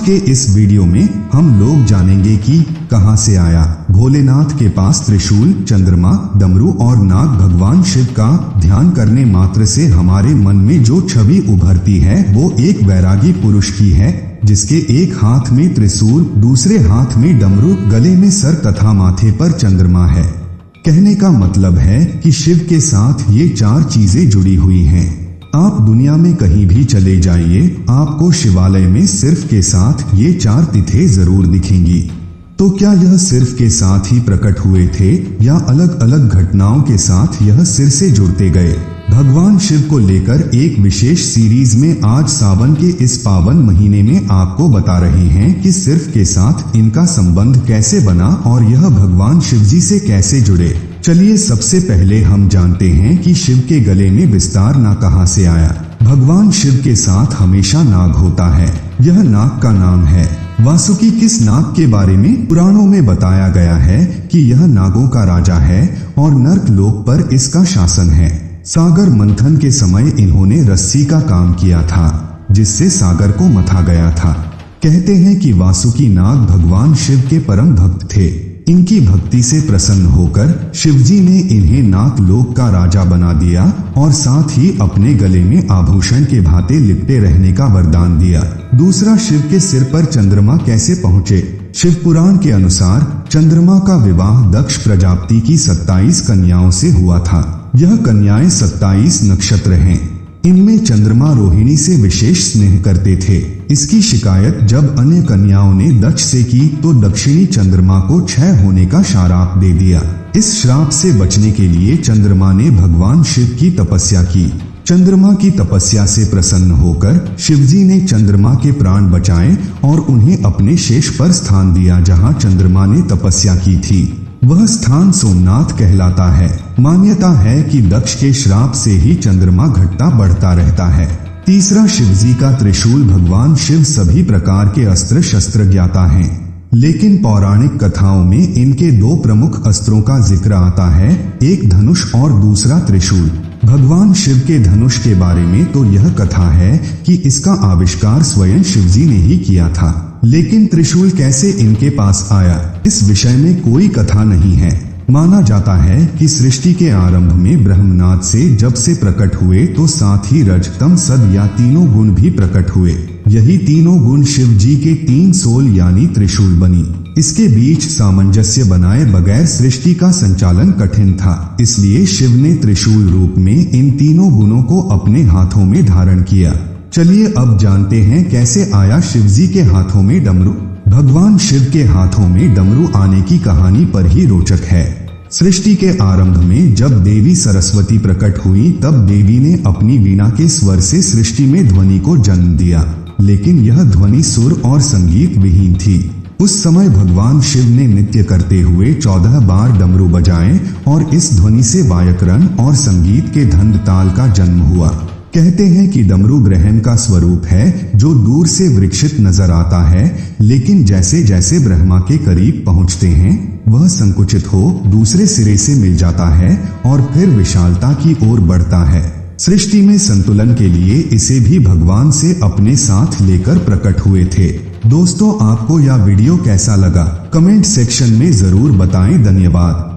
के इस वीडियो में हम लोग जानेंगे कि कहां से आया भोलेनाथ के पास त्रिशूल, चंद्रमा, डमरू और नाग। भगवान शिव का ध्यान करने मात्र से हमारे मन में जो छवि उभरती है वो एक वैरागी पुरुष की है, जिसके एक हाथ में त्रिशूल, दूसरे हाथ में डमरू, गले में सर तथा माथे पर चंद्रमा है। कहने का मतलब है कि शिव के साथ ये चार चीजें जुड़ी हुई हैं। आप दुनिया में कहीं भी चले जाइए, आपको शिवालय में सिर्फ के साथ ये चार तिथे जरूर दिखेंगी। तो क्या यह सिर्फ के साथ ही प्रकट हुए थे या अलग अलग घटनाओं के साथ यह सिर से जुड़ते गए? भगवान शिव को लेकर एक विशेष सीरीज में आज सावन के इस पावन महीने में आपको बता रहे हैं कि सिर्फ के साथ इनका संबंध कैसे बना और यह भगवान शिवजी से कैसे जुड़े। चलिए सबसे पहले हम जानते हैं कि शिव के गले में विस्तार नाग कहां से आया। भगवान शिव के साथ हमेशा नाग होता है। यह नाग का नाम है। वासुकी किस नाग के बारे में पुराणों में बताया गया है कि यह नागों का राजा है और नर्क लोक पर इसका शासन है। सागर मंथन के समय इन्होंने रस्सी का काम किया था, जिससे सागर को मथा गया था। कहते हैं कि वासुकी नाग भगवान शिव के परम भक्त थे। इनकी भक्ति से प्रसन्न होकर शिवजी ने इन्हें नाग लोक का राजा बना दिया और साथ ही अपने गले में आभूषण के भांति लिपटे रहने का वरदान दिया। दूसरा, शिव के सिर पर चंद्रमा कैसे पहुँचे? शिव पुराण के अनुसार चंद्रमा का विवाह दक्ष प्रजापति की 27 कन्याओं से हुआ था। यह कन्याएं 27 नक्षत्र हैं। इनमें चंद्रमा रोहिणी से विशेष स्नेह करते थे। इसकी शिकायत जब अन्य कन्याओं ने दक्ष से की तो दक्षिणी चंद्रमा को क्षय होने का शाराप दे दिया। इस श्राप से बचने के लिए चंद्रमा ने भगवान शिव की तपस्या की। चंद्रमा की तपस्या से प्रसन्न होकर शिवजी ने चंद्रमा के प्राण बचाए और उन्हें अपने शेष पर स्थान दिया जहां चंद्रमा ने तपस्या की थी। वह स्थान सोमनाथ कहलाता है। मान्यता है कि दक्ष के श्राप से ही चंद्रमा घटता बढ़ता रहता है। तीसरा, शिवजी का त्रिशूल। भगवान शिव सभी प्रकार के अस्त्र शस्त्र ज्ञाता हैं, लेकिन पौराणिक कथाओं में इनके दो प्रमुख अस्त्रों का जिक्र आता है, एक धनुष और दूसरा त्रिशूल। भगवान शिव के धनुष के बारे में तो यह कथा है कि इसका आविष्कार स्वयं शिवजी ने ही किया था, लेकिन त्रिशूल कैसे इनके पास आया, इस विषय में कोई कथा नहीं है। माना जाता है कि सृष्टि के आरंभ में ब्रह्मनाथ से जब से प्रकट हुए तो साथ ही रज, तम, सद या तीनों गुण भी प्रकट हुए। यही तीनों गुण शिव जी के 3 सोल यानी त्रिशूल बनी। इसके बीच सामंजस्य बनाए बगैर सृष्टि का संचालन कठिन था, इसलिए शिव ने त्रिशूल रूप में इन तीनों गुणों को अपने हाथों में धारण किया। चलिए अब जानते हैं कैसे आया शिवजी के हाथों में डमरू। भगवान शिव के हाथों में डमरू आने की कहानी पर ही रोचक है। सृष्टि के आरंभ में जब देवी सरस्वती प्रकट हुई तब देवी ने अपनी वीणा के स्वर से सृष्टि में ध्वनि को जन्म दिया, लेकिन यह ध्वनि सुर और संगीत विहीन थी। उस समय भगवान शिव ने नृत्य करते हुए 14 बार डमरू बजाए और इस ध्वनि से वायकरण और संगीत के धंध ताल का जन्म हुआ। कहते हैं कि डमरू ग्रहण का स्वरूप है जो दूर से विकसित नजर आता है, लेकिन जैसे जैसे ब्रह्मा के करीब पहुंचते हैं वह संकुचित हो दूसरे सिरे से मिल जाता है और फिर विशालता की ओर बढ़ता है। सृष्टि में संतुलन के लिए इसे भी भगवान से अपने साथ लेकर प्रकट हुए थे। दोस्तों, आपको यह वीडियो कैसा लगा कमेंट सेक्शन में जरूर बताएं। धन्यवाद।